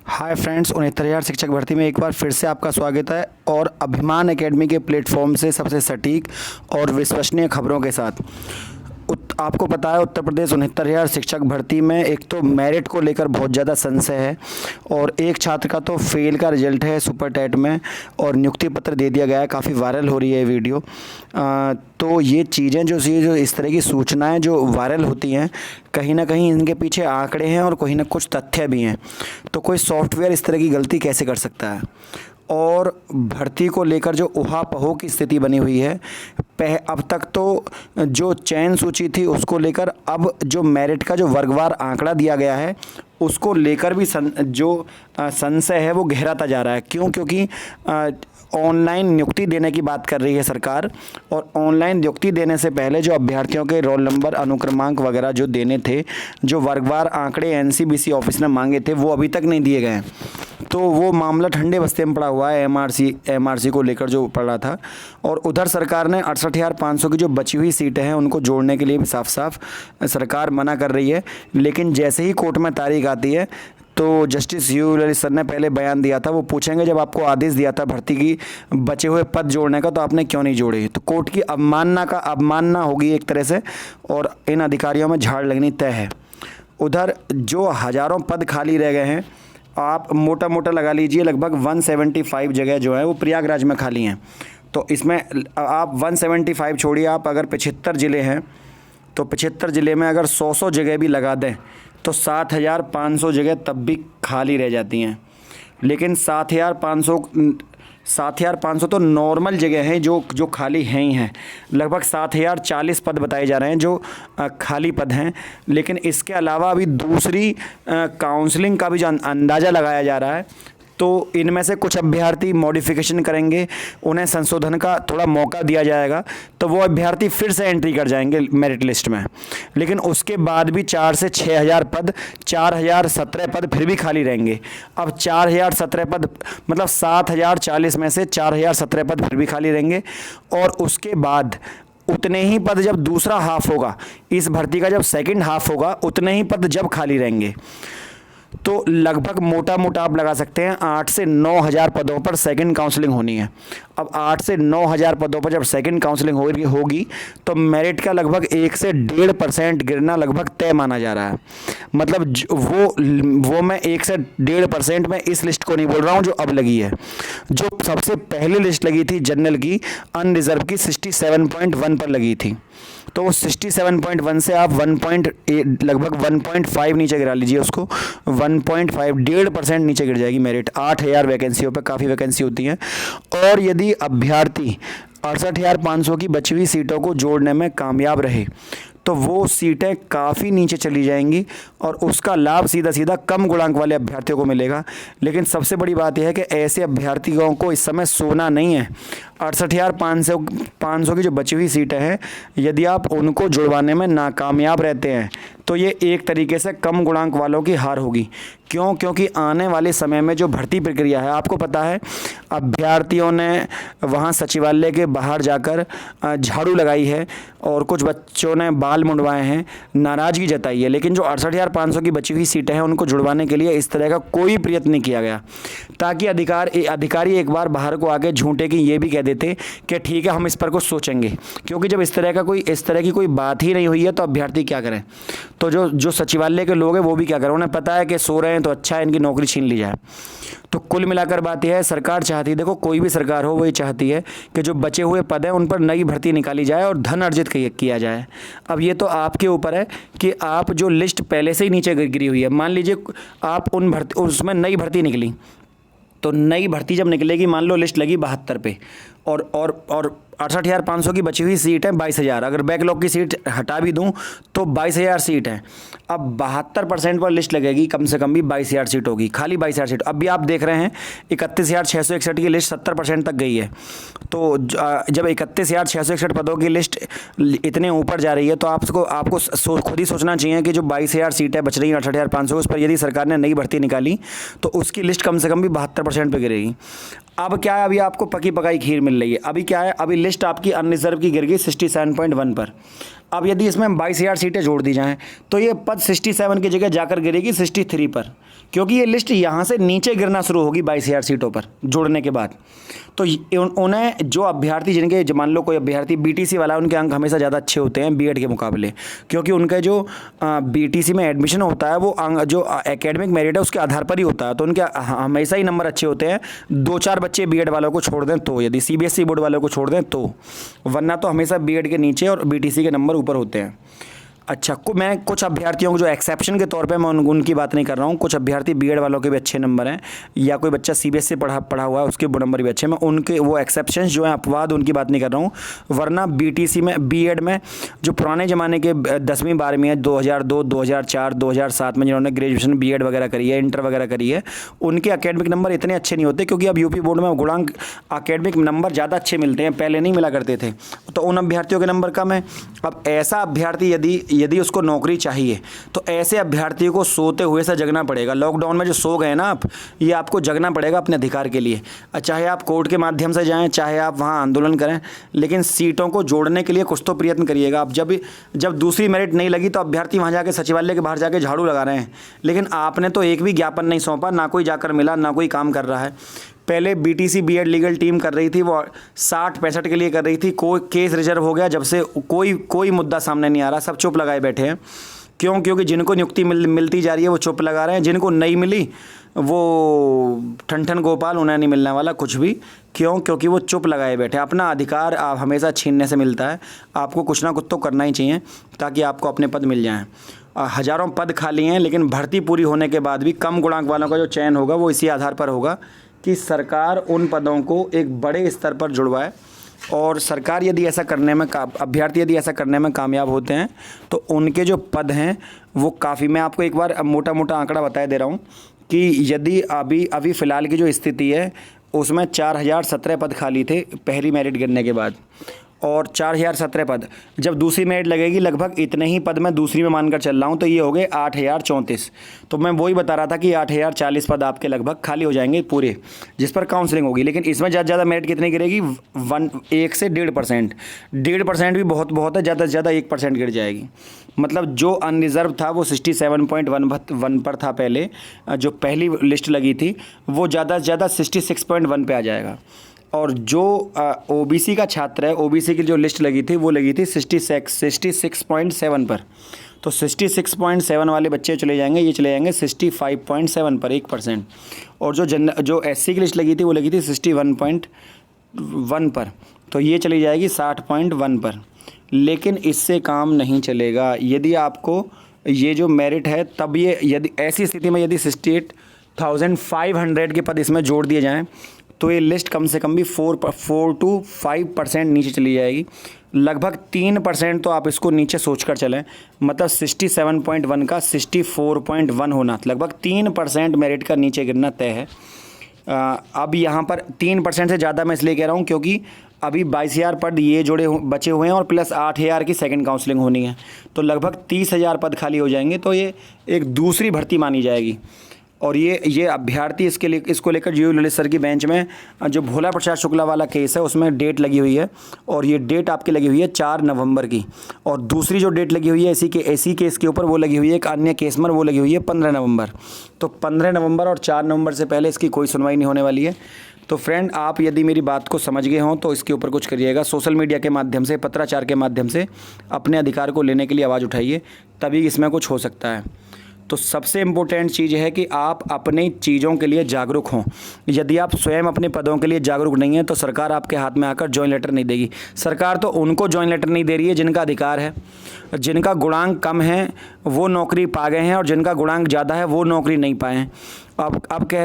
Hi friends, 69,000 शिक्षक भर्ती में एक बार फिर से आपका स्वागत है। और अभिमान एकेडमी के प्लेटफॉर्म से सबसे सटीक और विश्वसनीय खबरों के साथ आपको पता है उत्तर प्रदेश 69,000 शिक्षक भर्ती में एक तो मेरिट को लेकर बहुत ज़्यादा संशय है और एक छात्र का तो फेल का रिजल्ट है सुपर टेट में और नियुक्ति पत्र दे दिया गया है। काफ़ी वायरल हो रही है ये वीडियो। तो ये चीज़ें जो इस तरह की सूचनाएं जो वायरल होती हैं, कहीं ना कहीं इनके पीछे आंकड़े हैं और कहीं ना कुछ तथ्य भी हैं। तो कोई सॉफ्टवेयर इस तरह की गलती कैसे कर सकता है? और भर्ती को लेकर जो ऊहापोह की स्थिति बनी हुई है, अब तक तो जो चयन सूची थी उसको लेकर अब जो मेरिट का जो वर्गवार आंकड़ा दिया गया है उसको लेकर भी संशय है वो गहराता जा रहा है। क्यों? क्योंकि ऑनलाइन नियुक्ति देने की बात कर रही है सरकार और ऑनलाइन नियुक्ति देने से पहले जो अभ्यर्थियों के रोल नंबर, अनुक्रमांक वगैरह जो देने थे, जो वर्गवार आंकड़े एनसीबीसी ऑफिस ने मांगे थे, वो अभी तक नहीं दिए गए हैं। तो वो मामला ठंडे बस्ते में पड़ा हुआ है, एमआरसी को लेकर जो पड़ा था। और उधर सरकार ने 68,500 की जो बची हुई सीटें हैं उनको जोड़ने के लिए भी साफ साफ सरकार मना कर रही है। लेकिन जैसे ही कोर्ट में तारीख आती है तो जस्टिस यू ललित सर ने पहले बयान दिया था, वो पूछेंगे जब आपको आदेश दिया था भर्ती की बचे हुए पद जोड़ने का तो आपने क्यों नहीं जोड़े। तो कोर्ट की अवमानना होगी एक तरह से और इन अधिकारियों में झाड़ लगनी तय है। उधर जो हज़ारों पद खाली रह गए हैं, आप मोटा मोटा लगा लीजिए लगभग 175 जगह जो है वो प्रयागराज में खाली हैं। तो इसमें आप 175 छोड़िए, आप अगर 75 ज़िले हैं तो 75 ज़िले में अगर 100 जगह भी लगा दें तो 7,500 जगह तब भी खाली रह जाती हैं। लेकिन 7,500 तो नॉर्मल जगह हैं जो खाली हैं ही हैं। लगभग 7,040 पद बताए जा रहे हैं जो खाली पद हैं। लेकिन इसके अलावा अभी दूसरी काउंसलिंग का भी जो अंदाज़ा लगाया जा रहा है, तो इनमें से कुछ अभ्यर्थी मॉडिफिकेशन करेंगे, उन्हें संशोधन का थोड़ा मौका दिया जाएगा, तो वो अभ्यर्थी फिर से एंट्री कर जाएंगे मेरिट लिस्ट में। लेकिन उसके बाद भी 4 से 6,000 पद, 4,017 पद फिर भी खाली रहेंगे। अब 4,017 पद मतलब 7,040 में से 4,017 पद फिर भी खाली रहेंगे। और उसके बाद उतने ही पद जब दूसरा हाफ होगा, इस भर्ती का जब सेकंड हाफ होगा, उतने ही पद जब खाली रहेंगे। तो लगभग मोटा मोटा आप लगा सकते हैं 8 से 9,000 पदों पर सेकंड काउंसलिंग होनी है। अब 8 से 9,000 पदों पर जब सेकंड काउंसलिंग होगी तो मेरिट का लगभग 1 से 1.5% गिरना लगभग तय माना जा रहा है। मतलब वो मैं 1 से 1.5% में इस लिस्ट को नहीं बोल रहा हूँ जो अब लगी है। जो सबसे पहले लिस्ट लगी थी जनरल की, अनरिजर्व की 67.1 पर लगी थी, तो वो 67.1 से आप लगभग 1.5 नीचे गिरा लीजिए उसको, 1.5 1.5% नीचे गिर जाएगी मेरिट। 8,000 वैकेंसियों पे काफ़ी वैकेंसी होती हैं। और यदि अभ्यर्थी 68,500 की बची हुई सीटों को जोड़ने में कामयाब रहे तो वो सीटें काफ़ी नीचे चली जाएंगी और उसका लाभ सीधा सीधा कम गुणांक वाले अभ्यर्थियों को मिलेगा। लेकिन सबसे बड़ी बात यह है कि ऐसे अभ्यर्थियों को इस समय सोना नहीं है। 68,500 की जो बची हुई सीटें हैं, यदि आप उनको जुड़वाने में नाकामयाब रहते हैं तो ये एक तरीके से कम गुणांक वालों की हार होगी। क्यों? क्योंकि आने वाले समय में जो भर्ती प्रक्रिया है, आपको पता है अभ्यर्थियों ने वहाँ सचिवालय के बाहर जाकर झाड़ू लगाई है और कुछ बच्चों ने बाल मुंडवाए हैं, नाराज़गी जताई है। लेकिन जो 68,500 की बची हुई सीटें हैं उनको जुड़वाने के लिए इस तरह का कोई प्रयत्न नहीं किया गया, ताकि अधिकारी एक बार बाहर को आके झूठे कि ये भी कह देते कि ठीक है हम इस पर कुछ सोचेंगे। क्योंकि जब इस तरह की कोई बात ही नहीं हुई है तो अभ्यर्थी क्या करें? तो जो सचिवालय के लोग हैं वो भी क्या करें? उन्हें पता है कि सो रहे हैं तो अच्छा है इनकी नौकरी छीन ली जाए। तो कुल मिलाकर बात यह है, सरकार चाहती है, देखो कोई भी सरकार हो, वही चाहती है कि जो बचे हुए पद हैं उन पर नई भर्ती निकाली जाए और धन अर्जित किया जाए। अब ये तो आपके ऊपर है कि आप जो लिस्ट पहले से ही नीचे गिरी हुई है, मान लीजिए आप उसमें नई भर्ती निकली, तो नई भर्ती जब निकलेगी, मान लो लिस्ट लगी 72 पे और 68,500 की बची हुई सीट है 22,000। अगर बैकलॉग की सीट हटा भी दूं तो 22,000 सीट है। अब 72% पर लिस्ट लगेगी, कम से कम भी 22,000 सीट होगी, खाली 22,000 सीट। अब भी आप देख रहे हैं 31,661 की लिस्ट 70% तक गई है। तो जब 31,661 पदों की लिस्ट इतने ऊपर जा रही है तो आपको खुद ही सोचना चाहिए कि जो 22,000 सीटें बच रही हैं 68,500, उस पर यदि सरकार ने नई भर्ती निकाली तो उसकी लिस्ट कम से कम भी 72% पर गिरेगी। अब क्या है, अभी आपको पकी पकाई खीर मिल रही है। अभी क्या है, अभी लिस्ट आपकी अनरिजर्व की गिर गई 67.1 पर। अब यदि इसमें 22,000 सीटें जोड़ दी जाएं तो ये पद 67 की जगह जाकर गिरेगी 63 पर, क्योंकि ये लिस्ट यहाँ से नीचे गिरना शुरू होगी 22,000 सीटों पर जुड़ने के बाद। तो उन्हें जो अभ्यर्थी जिनके मान लो कोई अभ्यर्थी बीटीसी वाला, उनके अंक हमेशा ज़्यादा अच्छे होते हैं बीएड के मुकाबले, क्योंकि उनके जो बीटीसी में एडमिशन होता है वो जो एकेडमिक मेरिट है उसके आधार पर ही होता है। तो उनके हमेशा ही नंबर अच्छे होते हैं, 2-4 बच्चे बीएड वालों को छोड़ दें तो, यदि सीबीएसई बोर्ड वालों को छोड़ दें तो, वरना तो हमेशा बीएड के नीचे और बीटीसी के नंबर ऊपर होते हैं। अच्छा, मैं कुछ अभ्यर्थियों को जो एक्सेप्शन के तौर पे मैं उनकी बात नहीं कर रहा हूँ, कुछ अभ्यर्थी बीएड वालों के भी अच्छे नंबर हैं, या कोई बच्चा सीबीएसई पढ़ा हुआ है उसके नंबर भी अच्छे हैं, मैं उनके वो एक्सेप्शंस जो हैं अपवाद उनकी बात नहीं कर रहा हूँ। वरना बीटीसी में बीएड में जो पुराने ज़माने के 10वीं 12वीं है 2002 2004 2007 में जिन्होंने ग्रेजुएशन बीएड वगैरह करी है, इंटर वगैरह करी है, उनके अकेडमिक नंबर इतने अच्छे नहीं होते, क्योंकि अब यूपी बोर्ड में गुणांक अकेडमिक नंबर ज़्यादा अच्छे मिलते हैं, पहले नहीं मिला करते थे, तो उन अभ्यर्थियों के नंबर कम है। अब ऐसा अभ्यर्थी यदि उसको नौकरी चाहिए तो ऐसे अभ्यर्थियों को सोते हुए सा जगना पड़ेगा। लॉकडाउन में जो सो गए ना आप, ये आपको जगना पड़ेगा अपने अधिकार के लिए। चाहे आप कोर्ट के माध्यम से जाएं, चाहे आप वहां आंदोलन करें, लेकिन सीटों को जोड़ने के लिए कुछ तो प्रयत्न करिएगा। आप जब दूसरी मेरिट नहीं लगी तो अभ्यर्थी वहां जाके सचिवालय के बाहर जाके झाड़ू लगा रहे हैं, लेकिन आपने तो एक भी ज्ञापन नहीं सौंपा, ना कोई जाकर मिला, ना कोई काम कर रहा है। पहले बीटीसी बीएड लीगल टीम कर रही थी, वो 60-65 के लिए कर रही थी, कोई केस रिजर्व हो गया, जब से कोई मुद्दा सामने नहीं आ रहा, सब चुप लगाए बैठे हैं। क्यों? क्योंकि जिनको नियुक्ति मिलती जा रही है वो चुप लगा रहे हैं, जिनको नहीं मिली वो ठन गोपाल, उन्हें नहीं मिलने वाला कुछ भी। क्यों? क्योंकि वो चुप लगाए बैठे। अपना अधिकार आप हमेशा छीनने से मिलता है, आपको कुछ ना कुछ तो करना ही चाहिए ताकि आपको अपने पद मिल जाएं। हज़ारों पद खाली हैं, लेकिन भर्ती पूरी होने के बाद भी कम गुणांक वालों का जो चयन होगा वो इसी आधार पर होगा कि सरकार उन पदों को एक बड़े स्तर पर जुड़वाए। और सरकार यदि ऐसा करने में अभ्यर्थी यदि ऐसा करने में कामयाब होते हैं तो उनके जो पद हैं वो काफ़ी, मैं आपको एक बार मोटा मोटा आंकड़ा बता दे रहा हूँ कि यदि अभी फ़िलहाल की जो स्थिति है उसमें 4017 पद खाली थे पहली मेरिट गिरने के बाद, और 4017 पद जब दूसरी मेरिट लगेगी लगभग इतने ही पद मैं दूसरी में मानकर चल रहा हूँ, तो ये हो गए 8034। तो मैं वही बता रहा था कि 8040 पद आपके लगभग खाली हो जाएंगे पूरे, जिस पर काउंसलिंग होगी। लेकिन इसमें ज़्यादा मेरिट कितनी गिरेगी? 1 से 1.5%। 1.5% भी बहुत है, ज़्यादा से ज़्यादा 1% गिर जाएगी। मतलब जो अनरिजर्व था वो 67.1 पर था पहले, जो पहली लिस्ट लगी थी वो ज़्यादा से ज़्यादा 66.1 पे आ जाएगा। और जो ओबीसी का छात्र है, ओबीसी की जो लिस्ट लगी थी वो लगी थी 66.7 पर, तो 66.7 वाले बच्चे चले जाएंगे, ये चले जाएंगे 65.7 पर, 1%। और जो एससी की लिस्ट लगी थी वो लगी थी 61.1 पर, तो ये चली जाएगी 60.1 पर। लेकिन इससे काम नहीं चलेगा। यदि आपको ये जो मेरिट है, तब ये यदि ऐसी स्थिति में यदि 68,500 के पद इसमें जोड़ दिए जाएँ तो ये लिस्ट कम से कम भी 4 to 5% नीचे चली जाएगी। लगभग 3% तो आप इसको नीचे सोचकर चलें, मतलब 67.1 का 64.1 होना, लगभग 3% मेरिट का नीचे गिरना तय है। अब यहाँ पर 3% से ज़्यादा मैं इसलिए कह रहा हूँ क्योंकि अभी 22,000 पद ये बचे हुए हैं और प्लस 8,000 की सेकंड काउंसलिंग होनी है, तो लगभग 30,000 पद खाली हो जाएंगे। तो ये एक दूसरी भर्ती मानी जाएगी। और ये अभ्यर्थी इसको लेकर जीयू ललित सर की बेंच में जो भोला प्रसाद शुक्ला वाला केस है उसमें डेट लगी हुई है, और ये डेट आपकी लगी हुई है 4 नवंबर की। और दूसरी जो डेट लगी हुई है इसी केस के ऊपर वो लगी हुई है एक अन्य केस में, वो लगी हुई है 15 नवंबर। तो 15 नवंबर और 4 नवंबर से पहले इसकी कोई सुनवाई नहीं होने वाली है। तो फ्रेंड, आप यदि मेरी बात को समझ गए हों तो इसके ऊपर कुछ करिएगा। सोशल मीडिया के माध्यम से, पत्राचार के माध्यम से अपने अधिकार को लेने के लिए आवाज़ उठाइए, तभी इसमें कुछ हो सकता है। तो सबसे इम्पोर्टेंट चीज़ है कि आप अपनी चीज़ों के लिए जागरूक हों। यदि आप स्वयं अपने पदों के लिए जागरूक नहीं हैं तो सरकार आपके हाथ में आकर जॉइन लेटर नहीं देगी। सरकार तो उनको जॉइन लेटर नहीं दे रही है जिनका अधिकार है। जिनका गुणांक कम है वो नौकरी पा गए हैं और जिनका गुणांक ज़्यादा है वो नौकरी नहीं पाए हैं। अब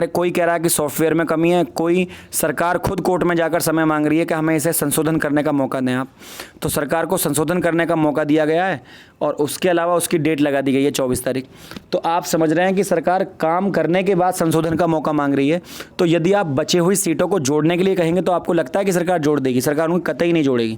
कोई कह रहा है कि सॉफ्टवेयर में कमी है, कोई सरकार खुद कोर्ट में जाकर समय मांग रही है कि हमें इसे संशोधन करने का मौका दें आप। तो सरकार को संशोधन करने का मौका दिया गया है और उसके अलावा उसकी डेट लगा दी गई है 24 तारीख। तो आप समझ रहे हैं कि सरकार काम करने के बाद संशोधन का मौका मांग रही है। तो यदि आप बचे हुई सीटों को जोड़ने के लिए कहेंगे तो आपको लगता है कि सरकार जोड़ देगी? सरकार उनको कतई नहीं जोड़ेगी।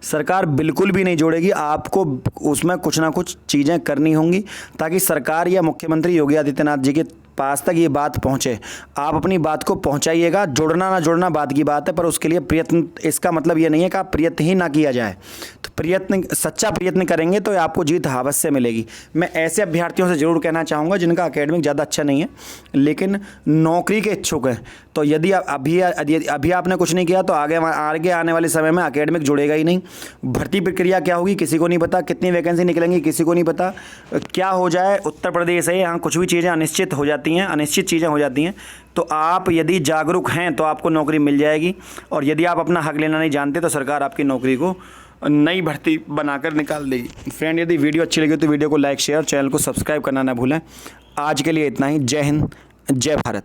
सरकार बिल्कुल भी नहीं जोड़ेगी। आपको उसमें कुछ ना कुछ चीज़ें करनी होंगी ताकि सरकार या मुख्यमंत्री योगी आदित्यनाथ जी के पास तक ये बात पहुँचे। आप अपनी बात को पहुँचाइएगा। जोड़ना ना जोड़ना बात की बात है, पर उसके लिए प्रयत्न, इसका मतलब ये नहीं है कि आप प्रयत्न ही ना किया जाए। तो सच्चा प्रयत्न करेंगे तो आपको जीत अवश्य मिलेगी। मैं ऐसे अभ्यर्थियों से ज़रूर कहना चाहूँगा जिनका एकेडमिक ज़्यादा अच्छा नहीं है लेकिन नौकरी के इच्छुक हैं। तो यदि अभी आपने कुछ नहीं किया तो आगे आने वाले समय में एकेडमिक जुड़ेगा ही नहीं। भर्ती प्रक्रिया क्या होगी किसी को नहीं पता, कितनी वैकेंसी निकलेंगी किसी को नहीं पता, क्या हो जाए। उत्तर प्रदेश है, यहाँ कुछ भी चीज़ें अनिश्चित हो जाती हैं, अनिश्चित चीज़ें हो जाती हैं। तो आप यदि जागरूक हैं तो आपको नौकरी मिल जाएगी, और यदि आप अपना हक लेना नहीं जानते तो सरकार आपकी नौकरी को नई भर्ती बनाकर निकाल देगी। फ्रेंड, यदि वीडियो अच्छी लगी तो वीडियो को लाइक शेयर, चैनल को सब्सक्राइब करना ना भूलें। आज के लिए इतना ही। जय हिंद, जय भारत।